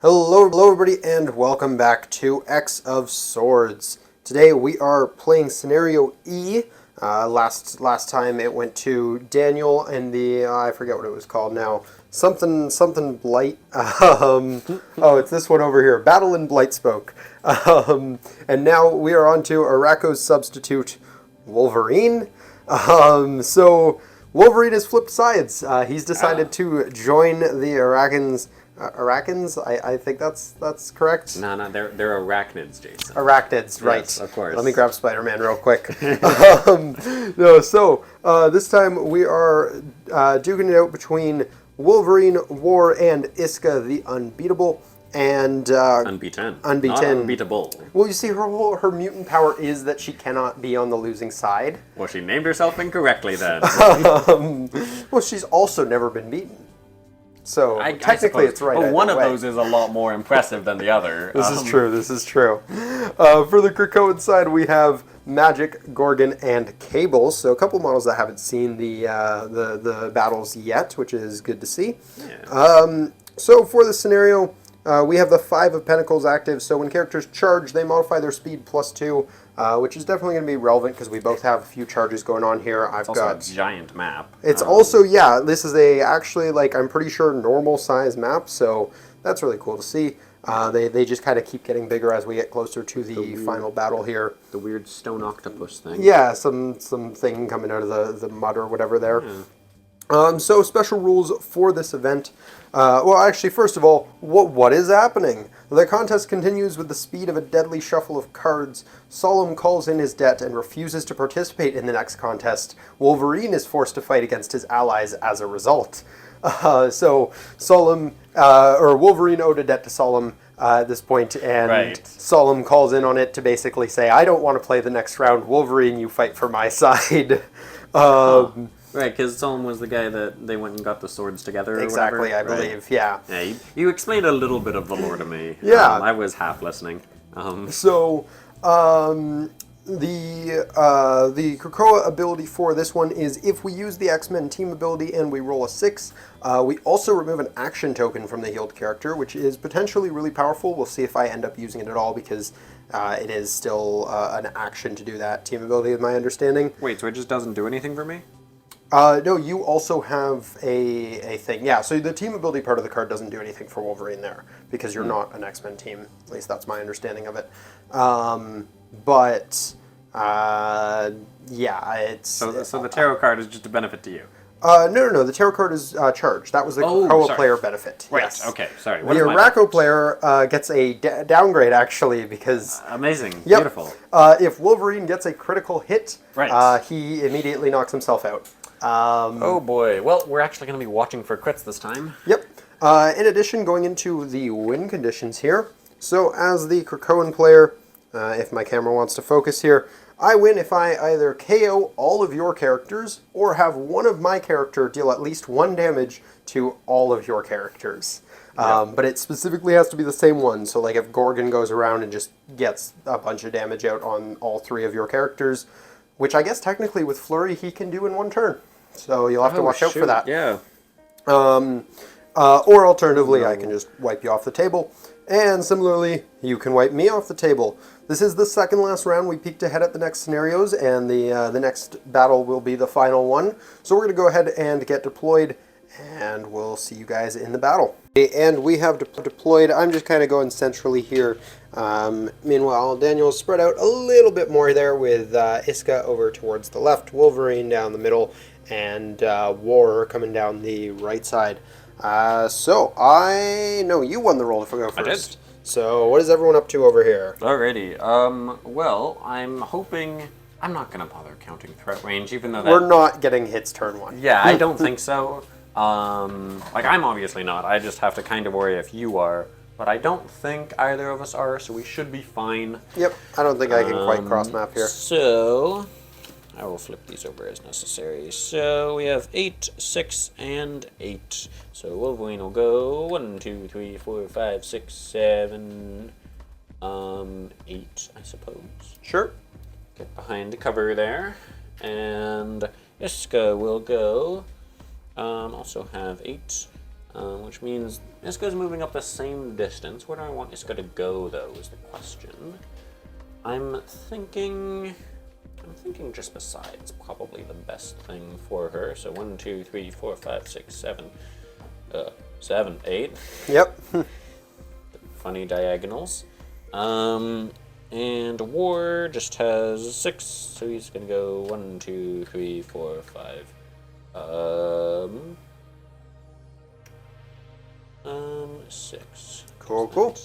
Hello everybody, and welcome back to X of Swords. Today we are playing Scenario E. Last time it went to Daniel and the I forget what it was called now. Something Blight. Oh, it's this one over here. Battle in Blightspoke. And now we are on to Arakko's substitute, Wolverine. So Wolverine has flipped sides. He's decided to join the Arakkans? I think that's correct. No, they're arachnids, Jason. Arachnids, right. Yes, of course. Let me grab Spider-Man real quick. This time we are duking it out between Wolverine, War, and Isca, the Unbeatable, and... Unbeaten. Not unbeatable. Well, you see, her mutant power is that she cannot be on the losing side. Well, she named herself incorrectly then. Well, she's also never been beaten. So technically it's right. But one of those is a lot more impressive than the other. This is true. For the Krakoan side, we have Magik, Gorgon, and Cables. So a couple models that haven't seen the battles yet, which is good to see. Yeah. So for this scenario, we have the 5 of Pentacles active. So when characters charge, they modify their speed +2. Which is definitely going to be relevant because we both have a few charges going on here. It's also a giant map. It's also, yeah, this is actually, I'm pretty sure normal size map, so that's really cool to see. They just kind of keep getting bigger as we get closer to the final battle here. The weird stone octopus thing. Yeah, some thing coming out of the mud or whatever there. Yeah. So special rules for this event. Well, actually, first of all, what is happening? The contest continues with the speed of a deadly shuffle of cards. Solem calls in his debt and refuses to participate in the next contest. Wolverine is forced to fight against his allies as a result. So Solem, or Wolverine owed a debt to Solem at this point, and Solem calls in on it to basically say, I don't want to play the next round. Wolverine, you fight for my side. Right, because Solem was the guy that they went and got the swords together. Exactly, I believe. Yeah. Yeah. You explained a little bit of the lore to me. Yeah. I was half listening. The Krakoa ability for this one is if we use the X-Men team ability and we roll a 6, we also remove an action token from the healed character, which is potentially really powerful. We'll see if I end up using it at all because it is still an action to do that team ability, is my understanding. Wait, so it just doesn't do anything for me? No, you also have a thing. Yeah, so the team ability part of the card doesn't do anything for Wolverine there because you're not an X-Men team. At least that's my understanding of it. Yeah, it's... So the tarot card is just a benefit to you? No. The tarot card is charged. That was the Krakoa player benefit. Right, yes. Okay, sorry. The Arakko player gets a downgrade, actually, because... Amazing. Yep, Beautiful. If Wolverine gets a critical hit, he immediately knocks himself out. Oh boy. Well, we're actually going to be watching for crits this time. Yep. In addition, going into the win conditions here. So as the Krakoan player, if my camera wants to focus here, I win if I either KO all of your characters or have one of my character deal at least 1 damage to all of your characters. But it specifically has to be the same one. So like if Gorgon goes around and just gets a bunch of damage out on all 3 of your characters, which I guess technically with Flurry he can do in 1 turn. So you'll have to watch out for that. Yeah. Or alternatively, I can just wipe you off the table. And similarly, you can wipe me off the table. This is the second last round. We peeked ahead at the next scenarios, and the next battle will be the final one. So we're going to go ahead and get deployed, and we'll see you guys in the battle. And we have deployed. I'm just kind of going centrally here. Meanwhile, Daniel's spread out a little bit more there with Isca over towards the left, Wolverine down the middle, and War coming down the right side. So I know you won the roll to go first. I did. So what is everyone up to over here? Alrighty. Well, I'm hoping... I'm not going to bother counting threat range, even though We're not getting hits turn 1. Yeah, I don't think so. I'm obviously not. I just have to kind of worry if you are. But I don't think either of us are, so we should be fine. Yep, I don't think I can quite cross map here. So... I will flip these over as necessary. So we have 8, 6, and 8. So Wolverine will go 1, 2, 3, 4, 5, 6, 7, 8, I suppose. Sure. Get behind the cover there. And Isca will go. Also have 8. which means Isca's moving up the same distance. Where do I want Isca to go, though, is the question. I'm thinking just beside is probably the best thing for her. So 1, 2, 3, 4, 5, 6, 7, 7, 8. Yep. Funny diagonals. And War just has 6, so he's gonna go 1, 2, 3, 4, 5. 6. Cool.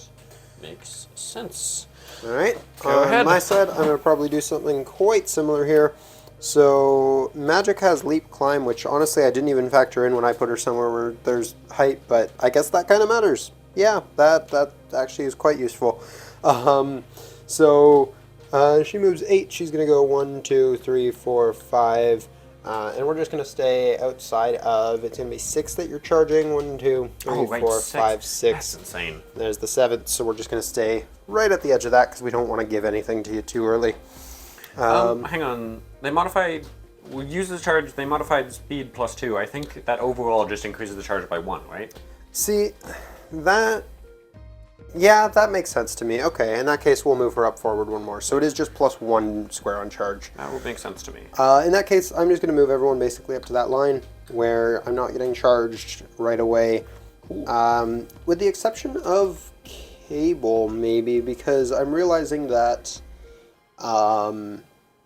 Makes sense. All right. Go ahead. On my side, I'm going to probably do something quite similar here. So Magik has leap climb, which honestly I didn't even factor in when I put her somewhere where there's height, but I guess that kind of matters. Yeah, that actually is quite useful. So she moves 8. She's going to go 1, 2, 3, 4, 5. And we're just going to stay outside of, it's going to be 6 that you're charging. 1, 2, 3, 4, 5, 6. That's insane. There's the 7th, so we're just going to stay right at the edge of that because we don't want to give anything to you too early. Hang on. We use the charge, they modified speed +2. I think that overall just increases the charge by 1, right? See, that makes sense to me. Okay, in that case, we'll move her up forward 1 more. So it is just +1 square on charge. That would make sense to me. In that case, I'm just going to move everyone basically up to that line where I'm not getting charged right away. With the exception of Cable, maybe, because I'm realizing that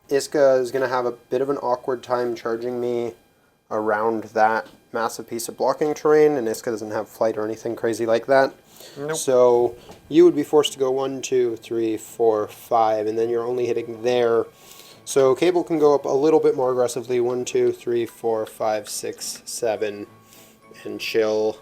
Isca is going to have a bit of an awkward time charging me around that massive piece of blocking terrain, and Isca doesn't have flight or anything crazy like that. Nope. So you would be forced to go 1, 2, 3, 4, 5, and then you're only hitting there. So Cable can go up a little bit more aggressively, 1, 2, 3, 4, 5, 6, 7, and chill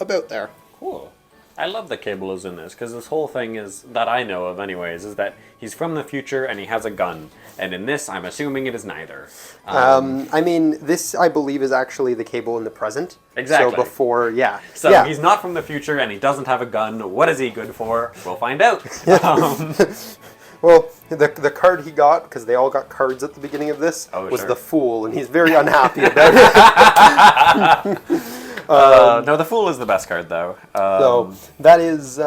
about there. Cool. I love that Cable is in this, because this whole thing is, that I know of anyways, is that he's from the future and he has a gun. And in this, I'm assuming it is neither. I mean, this, I believe, is actually the Cable in the present. Exactly. So before, yeah. So yeah. he's not from the future and he doesn't have a gun. What is he good for? We'll find out. Well, the card he got, because they all got cards at the beginning of this, was the Fool, and he's very unhappy about it. No, the Fool is the best card, though. So that is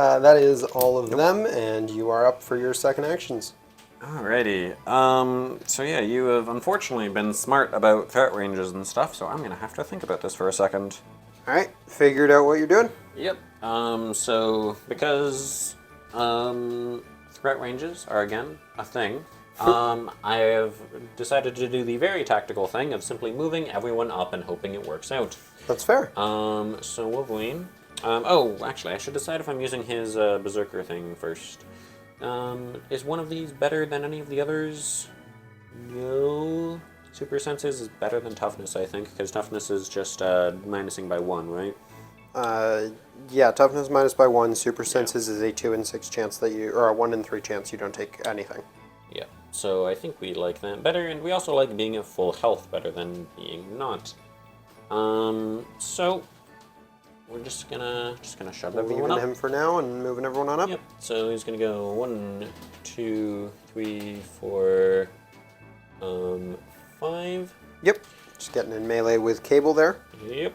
all of them, and you are up for your second actions. Alrighty. So yeah, you have unfortunately been smart about threat ranges and stuff, so I'm going to have to think about this for a second. All right, figured out what you're doing? Yep. So because threat ranges are, again, a thing, I have decided to do the very tactical thing of simply moving everyone up and hoping it works out. That's fair. So Wolverine. Oh, actually, I should decide if I'm using his Berserker thing first. Is one of these better than any of the others? No. Super Senses is better than Toughness, I think, because Toughness is just minusing by 1, right? Yeah, Toughness minus by 1. Super Senses is a 2 in 6 chance that you, or a 1 in 3 chance you don't take anything. Yeah, so I think we like that better, and we also like being at full health better than being not. So we're just gonna shove everyone Leaving up. him for now and moving everyone on up. Yep. So he's gonna go 1, 2, 3, 4, 5. Yep. Just getting in melee with Cable there. Yep.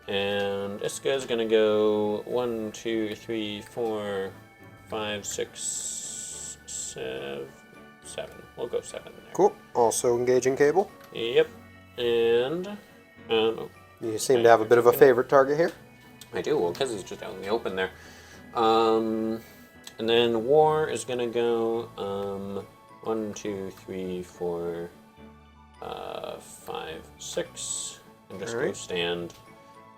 And Isca is gonna go 1, 2, 3, 4, 5, 6, 7. We'll go 7 there. Cool. Also engaging Cable. Yep. And You seem to have a bit of a favorite target here. I do, well, because he's just out in the open there. And then War is gonna go 1, 2, 3, 4, 5, 6, and just go stand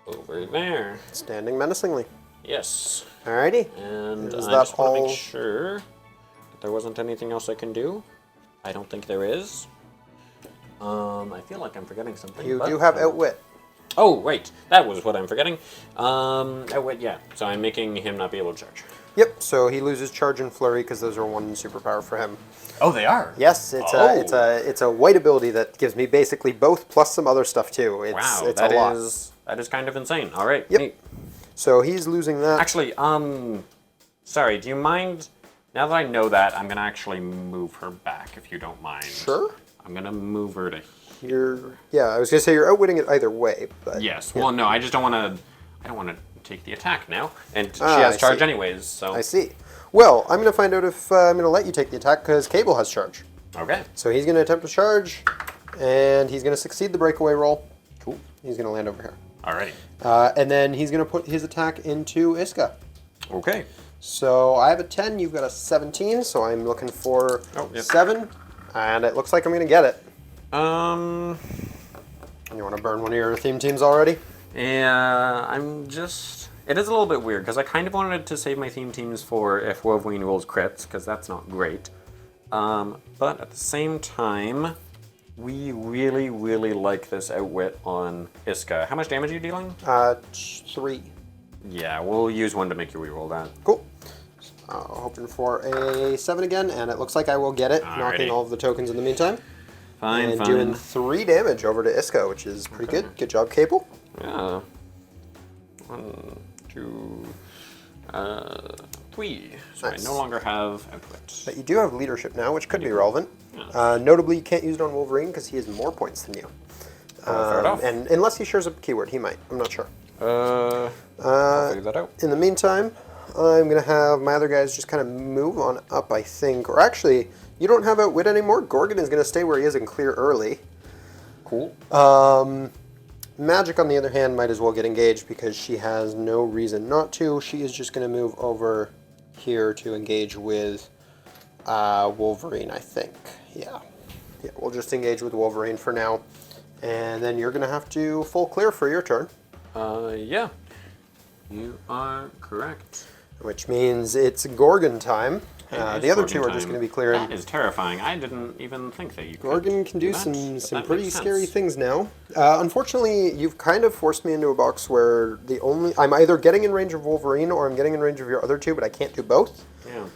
over there. Standing menacingly. Yes. Alrighty. And Is I that just want to all? make sure that there wasn't anything else I can do. I don't think there is. I feel like I'm forgetting something. You but, do have Outwit. Oh, right. That was what I'm forgetting. Outwit, yeah. So I'm making him not be able to charge. Yep, so he loses Charge and Flurry because those are 1 superpower for him. Oh, they are? Yes, it's a white ability that gives me basically both plus some other stuff too. It's a lot. That is kind of insane. All right. Yep. Neat. So he's losing that. Actually, sorry, do you mind, now that I know that, I'm going to actually move her back, if you don't mind. Sure. I'm going to move her to Yeah, I was going to say you're outwitting it either way, but... Yes. Well, no, I just don't want I don't want to take the attack now. And she Ah, has I charge see. anyways, so... I see. Well, I'm going to find out if I'm going to let you take the attack because Cable has charge. Okay. So he's going to attempt to charge, and he's going to succeed the breakaway roll. Cool. He's going to land over here. Alrighty. And then he's going to put his attack into Isca. Okay. So I have a 10, you've got a 17, so I'm looking for 7, and it looks like I'm going to get it. You want to burn one of your theme teams already? Yeah, I'm just... It is a little bit weird, because I kind of wanted to save my theme teams for if Wolverine rolls crits, because that's not great. But at the same time, we really, really like this outwit on Isca. How much damage are you dealing? 3. Yeah, we'll use one to make you reroll that. Cool. Hoping for a 7 again, and it looks like I will get it, knocking all of the tokens in the meantime. Fine, and fine. doing 3 damage over to Isca, which is pretty good. Good job, Cable. Yeah. 1, 2, 3. So Nice. I no longer have output. But you do have leadership now, which could be relevant. Yeah. Notably, you can't use it on Wolverine because he has more points than you. Fair enough. And unless he shares a keyword, he might. I'm not sure. I'll figure that out. In the meantime, I'm going to have my other guys just kind of move on up, I think. Or actually, you don't have Outwit anymore. Gorgon is going to stay where he is and clear early. Cool. Magik, on the other hand, might as well get engaged because she has no reason not to. She is just going to move over here to engage with Wolverine, I think. Yeah, we'll just engage with Wolverine for now. And then you're going to have to full clear for your turn. Yeah. You are correct. Which means it's Gorgon time. The other two are just going to be clearing. That is terrifying. I didn't even think that you could. Gorgon can do that, but some that pretty makes scary sense. things now. Unfortunately, you've kind of forced me into a box where I'm either getting in range of Wolverine or I'm getting in range of your other two, but I can't do both. Yeah.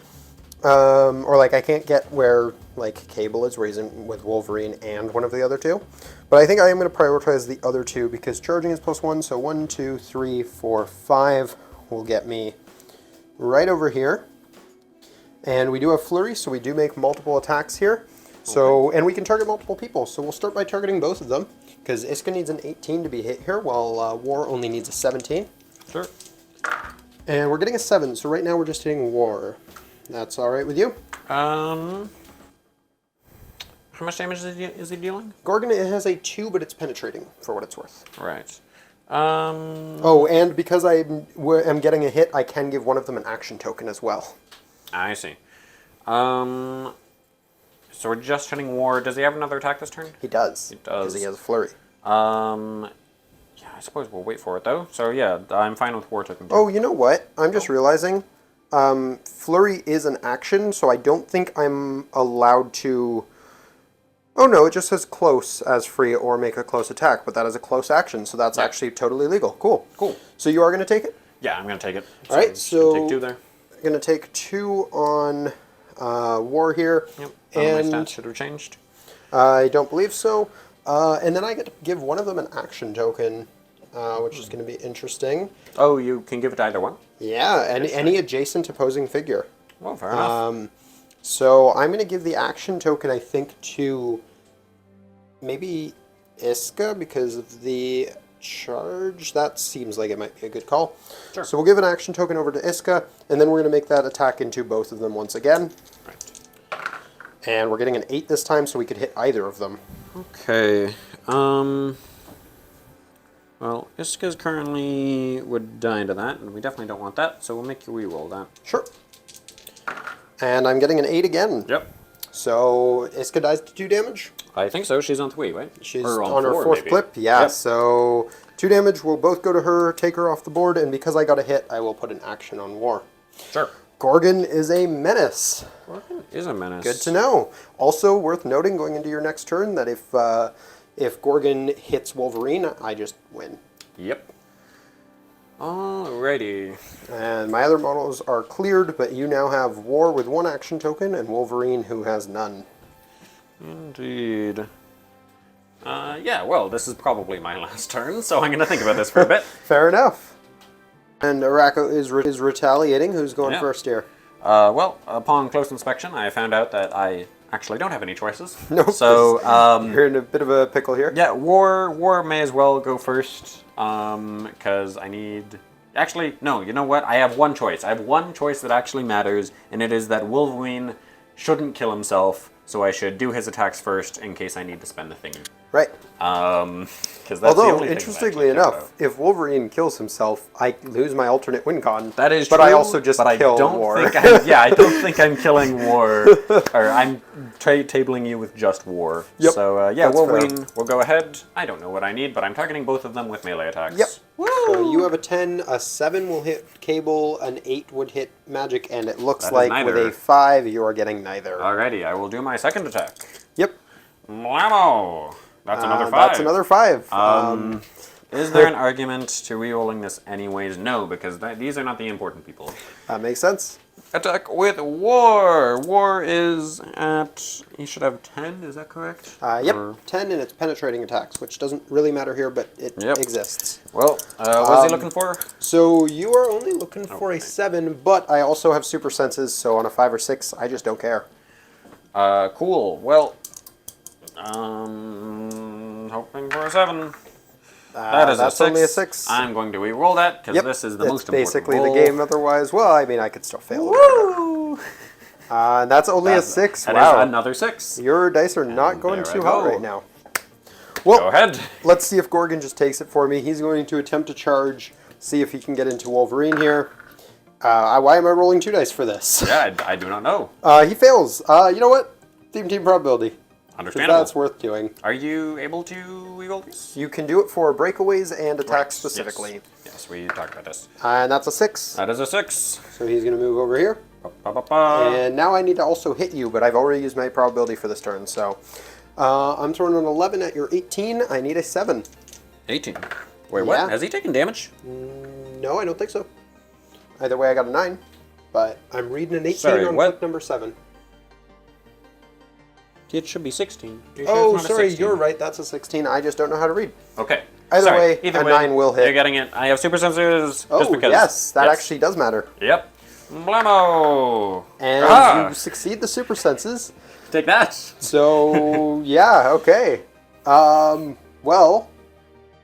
Or like I can't get where like Cable is, where he's in with Wolverine and one of the other two. But I think I am going to prioritize the other two because charging is +1. So 1, 2, 3, 4, 5 will get me right over here. And we do have Flurry, so we do make multiple attacks here. So, and we can target multiple people. So we'll start by targeting both of them, because Isca needs an 18 to be hit here, while War only needs a 17. Sure. And we're getting a 7, so right now we're just hitting War. That's all right with you? How much damage is he dealing? Gorgon, it has a 2, but it's penetrating, for what it's worth. Right. Oh, and because I am getting a hit, I can give one of them an action token as well. I see. So we're just hitting War. Does he have another attack this turn? He does. He does. Because he has Flurry. Yeah, I suppose we'll wait for it though. So yeah, I'm fine with War token. Oh, you know what? I'm just realizing Flurry is an action, so I don't think I'm allowed to... Oh no, it just says close as free or make a close attack, but that is a close action, so that's actually totally legal. Cool. Cool. So you are going to take it? Yeah, I'm going to take it. All right, I'm just so... gonna take 2 there. I'm going to take 2 on War here. Yep. And my stats should have changed. I don't believe so. And then I get to give one of them an action token, which is going to be interesting. Oh, you can give it to either one? Yeah, any adjacent opposing figure. Well, fair enough. So I'm going to give the action token, I think, to maybe Isca because of the charge. That seems like it might be a good call. Sure. So we'll give an action token over to Isca, and then we're going to make that attack into both of them once again. Right. And we're getting an 8 this time, so we could hit either of them. Okay. Well, Isca's currently would die into that, and we definitely don't want that, so we'll make you reroll that. Sure. And I'm getting an 8 again. Yep. So Isca dies to 2 damage. I think so. She's on 3, right? She's Or on her 4, 4th maybe. flip. Yeah, Yep. so 2 damage will both go to her, take her off the board, and because I got a hit, I will put an action on War. Sure. Gorgon is a menace. Gorgon is a menace. Good to know. Also worth noting going into your next turn that if Gorgon hits Wolverine, I just win. Yep. Alrighty. And my other models are cleared, but you now have War with 1 action token and Wolverine who has none. Indeed. Yeah, well, this is probably my last turn, so I'm going to think about this for a bit. Fair enough. And Arakko is retaliating. Who's going Yeah. first here? Well, upon close inspection, I found out that I actually don't have any choices. No. So, you're in a bit of a pickle here. yeah, War may as well go first, because I need... Actually, no, you know what? I have one choice. I have one choice that actually matters, and it is that Wolverine shouldn't kill himself, so I should do his attacks first in case I need to spend the thingy. Right. Because that's the Although, only thing interestingly that I actually care enough, if Wolverine kills himself, I lose my alternate win con. That is but true. I also just but kill I don't War. Think I don't think I'm killing War. Or I'm tabling you with just War. Yep, So, yeah, that's Wolverine fair. will go ahead. I don't know what I need, but I'm targeting both of them with melee attacks. Yep. Woo! So you have a 10, a 7 will hit Cable, an 8 would hit Magik, and it looks That is like neither. with a 5 you are getting neither. Alrighty, I will do my second attack. Yep. Blammo! That's another 5. That's another 5. Is there an argument to re-rolling this anyways? No, because these are not the important people. That makes sense. Attack with War! War is at... You should have 10, is that correct? Yep, Or- 10 and it's penetrating attacks, which doesn't really matter here, but it exists. Well, what's he looking for? So you are only looking for a Okay. 7, but I also have super senses, so on a 5 or 6, I just don't care. Cool. Well, hoping for a 7. That is that's a 6. only a 6. I'm going to re-roll that, because Yep, this is the it's most important basically roll. the game otherwise. Well, I mean, I could still fail. Woo! And that's only a 6. That Wow. is another 6. Your dice are not And going there too I hot go. right now. Well, Go ahead. let's see if Gorgon just takes it for me. He's going to attempt to charge, see if he can get into Wolverine here. Why am I rolling 2 dice for this? Yeah, I do not know. He fails. You know what? Team probability. 'Cause Understandable. that's worth doing. Are you able to re-roll these? You can do it for breakaways and attacks Right, specifically. Yes, we talked about this. And that's a 6. That is a 6. So he's going to move over here. Ba-ba-ba-ba. And now I need to also hit you, but I've already used my probability for this turn. So I'm throwing an 11 at your 18. I need a 7. 18. Wait, what? Yeah. Has he taken damage? No, I don't think so. Either way, I got a 9. But I'm reading an 18 Sorry, on what? click number 7. It should be 16. Oh, sorry, you're right. That's a 16. I just don't know how to read. Okay. Either Sorry. way, Either a way, 9 will hit. You're getting it. I have super sensors. Oh, just because. yes, that actually does matter. Yep. Blammo! And Ah! you succeed the super senses. Take that. So, yeah, okay. Well,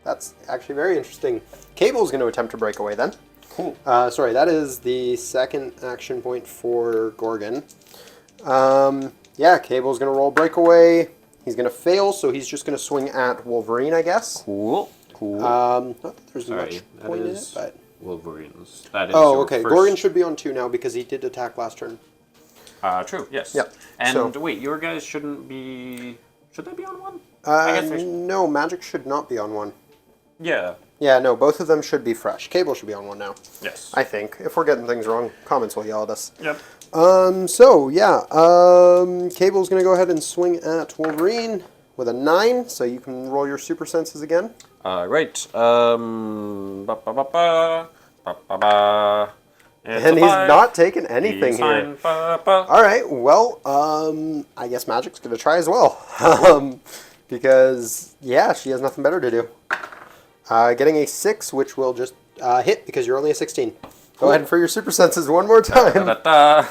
that's actually very interesting. Cable's going to attempt to break away then. Cool. Sorry, that is the second action point for Gorgon. Yeah, Cable's going to roll breakaway. He's going to fail, so he's just going to swing at Wolverine, I guess. Cool. Cool. Not that there's Sorry, much that point in it, is but... Wolverines. That is Oh, your okay. first... Gorgon should be on 2 now because he did attack last turn. True, yes. Yep. And So- wait, your guys shouldn't be... Should they be on 1? I guess they should... No, Magik should not be on 1. Yeah. Yeah, no, both of them should be fresh. Cable should be on 1 now. Yes. I think. If we're getting things wrong, comments will yell at us. Yep. So, yeah. Cable's going to go ahead and swing at Wolverine with a 9, so you can roll your super senses again. Right. Ba-ba-ba-ba. Ba-ba-ba. It's And a he's 5. not taking anything He's here. fine. Ba-ba. Alright, well, I guess Magic's going to try as well. Because, yeah, she has nothing better to do. Getting a 6, which will just hit because you're only a 16. Go ahead for your super senses one more time. Da-da-da.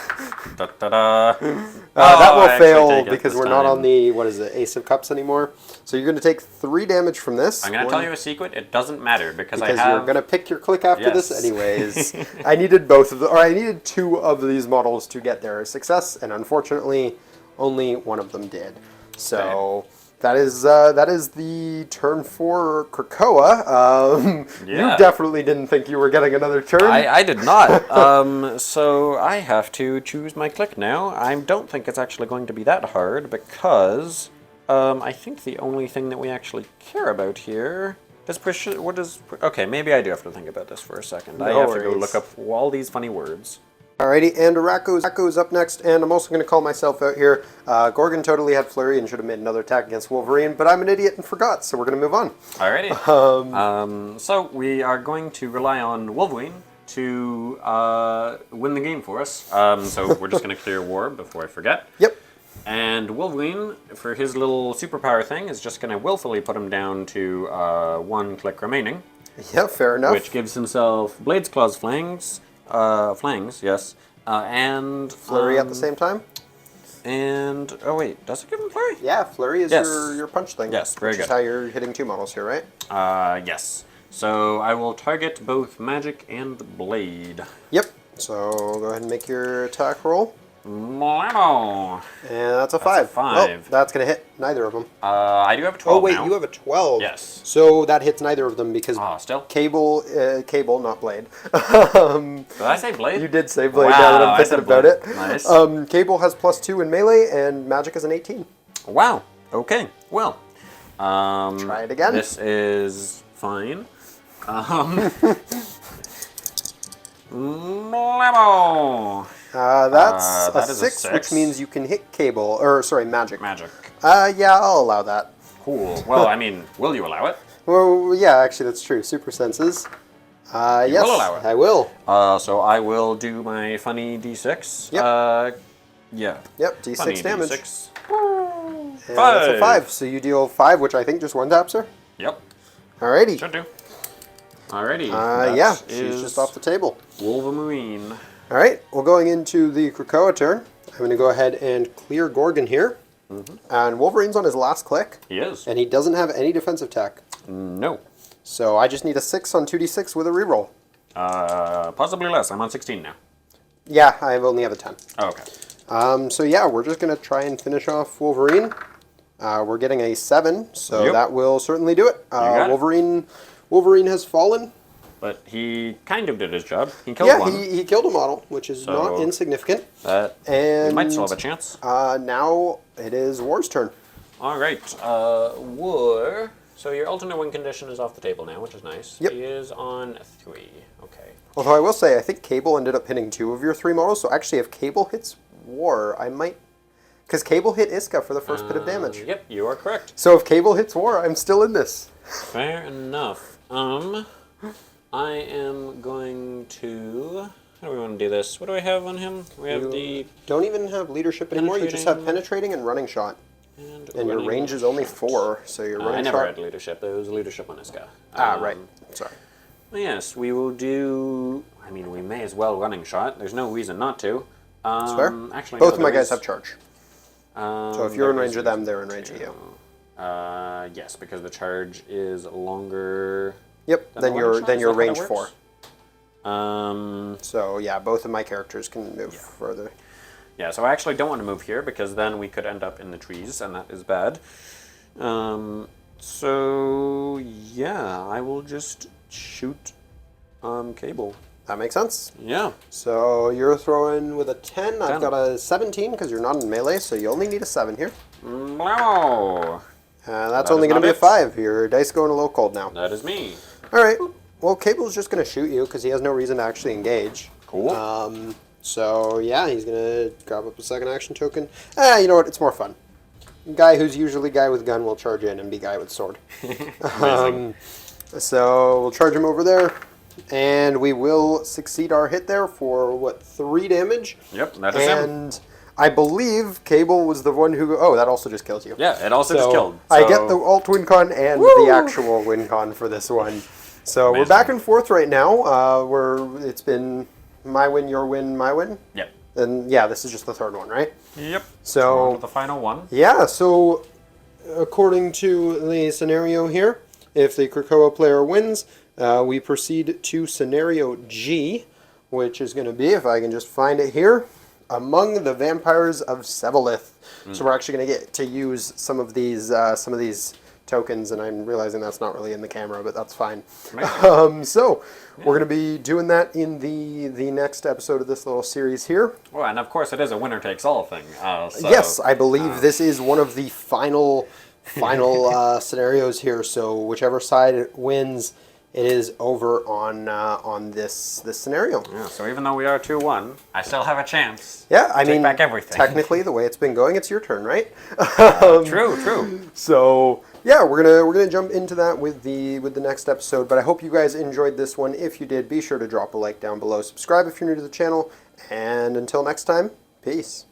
Da-da-da. That Oh, will I actually fail take it because this we're not on time. the, what is it, Ace of Cups anymore. So you're going to take 3 damage from this. I'm going to tell you a secret. It doesn't matter because I Because have... you're going to pick your click after this Yes. anyways. I needed both of the, or I needed 2 of these models to get their success, and unfortunately, only one of them did. So that is the turn for Krakoa. Yeah. You definitely didn't think you were getting another turn. I did not. So I have to choose my click now. I don't think it's actually going to be that hard because I think the only thing that we actually care about here is okay, maybe I do have to think about this for a second. I No have to go worries. look up all these funny words. Alrighty, and Arakko's up next, and I'm also going to call myself out here. Gorgon totally had Flurry and should have made another attack against Wolverine, but I'm an idiot and forgot, so we're going to move on. Alrighty. So we are going to rely on Wolverine to win the game for us. So we're just going to clear War before I forget. Yep. And Wolverine, for his little superpower thing, is just going to willfully put him down to 1 click remaining. Yeah, fair enough. Which gives himself Blades, Claws, Flangs, yes, and... Flurry at the same time? And, oh wait, does it give him flurry? Yeah, flurry is Yes. your punch thing. Yes, very which is good. how you're hitting 2 models here, right? Yes. So I will target both Magic and Blade. Yep. So go ahead and make your attack roll. Blammo! And that's a 5. a 5. Well, that's going to hit neither of them. I do have a 12 Oh, wait, now. you have a 12. Yes. So that hits neither of them because Still? Cable, not Blade. Did I say Blade? You did say Blade, Wow, now that I'm I thinking said about Blade. it. Nice. Cable has +2 in melee, and Magic is an 18. Wow. Okay. Well. Try it again. This is fine. Blammo! That's that a is a 6, 6. which means you can hit Cable, or sorry, Magic. Magic. Yeah, I'll allow that. Cool. Well, I mean, will you allow it? Well, yeah, actually, that's true. Super senses. Yes, will allow it. I will. So I will do my funny D6. Yep. Yeah. Yep, D6 Funny damage. D6. And that's a 5, so you deal 5, which I think just one taps her. Yep. Alrighty. Should do. Alrighty. Yeah, that she's is just off the table. Wolverine. Alright, well, going into the Krakoa turn, I'm going to go ahead and clear Gorgon here. And Wolverine's on his last click, He is. and he doesn't have any defensive tech. No. So I just need a 6 on 2d6 with a reroll. Possibly less. I'm on 16 now. Yeah, I only have a 10. Oh, okay. So yeah, we're just going to try and finish off Wolverine. We're getting a 7, so Yep. that will certainly do it. got it. Wolverine has fallen. But he kind of did his job. He killed one. He killed a model, which is not insignificant. That And he might still have a chance. now it is War's turn. All right. War. So your alternate win condition is off the table now, which is nice. Yep. He is on 3. Okay. Although I will say, I think Cable ended up hitting 2 of your 3 models, so actually if Cable hits War, I might... Because Cable hit Isca for the first bit of damage. Yep, you are correct. So if Cable hits War, I'm still in this. Fair enough. I am going to... How do we want to do this? What do I have on him? We have the... Don't even have leadership anymore, you just have penetrating and running shot. And your range is only 4, so your running I never shot... had leadership. There was leadership on Isca. Right. Sorry. Well, yes, we will do... I mean, we may as well running shot. There's no reason not to. That's fair. Actually, Both no, of my there guys is- have charge. So if you're in there range is of them, reason they're in range of to. you. Yes, because the charge is longer... Yep, than then the you're running shot? then Is you're that how range that 4. works? So yeah, both of my characters can move further. Yeah, so I actually don't want to move here because then we could end up in the trees, and that is bad. So yeah, I will just shoot Cable. That makes sense. Yeah. So you're throwing with a 10. I've got a 17 because you're not in melee, so you only need a 7 here. Wow. That's That only is going to not be a it. 5. Your dice going a little cold now. That is me. All right. Well, Cable's just going to shoot you because he has no reason to actually engage. Cool. So yeah, he's going to grab up a second action token. You know what? It's more fun. Guy who's usually guy with gun will charge in and be guy with sword. So we'll charge him over there. And we will succeed our hit there for, what, 3 damage? Yep, that is him. And I believe Cable was the one who... Oh, that also just kills you. Yeah, it also just killed. I get the alt win con and the actual win con for this one. So we're back and forth right now. It's been my win, your win, my win. Yep. And yeah, this is just the 3rd one, right? Yep. So on to the final one. yeah, so according to the scenario here, if the Krakoa player wins, we proceed to scenario G, which is going to be, if I can just find it here, Among the Vampires of Sevalith. So we're actually going to get to use some of these tokens, and I'm realizing that's not really in the camera, but that's fine. So we're going to be doing that in the next episode of this little series here. Well, and of course it is a winner takes all thing. So, Yes, I believe this is one of the final scenarios here. So whichever side wins, it is over on this scenario. Yeah, so even though we are 2-1, I still have a chance. Yeah, I mean, back everything. technically, the way it's been going, it's your turn, right? True. So yeah, we're gonna jump into that with the next episode. But I hope you guys enjoyed this one. If you did, be sure to drop a like down below. Subscribe if you're new to the channel. And until next time, peace.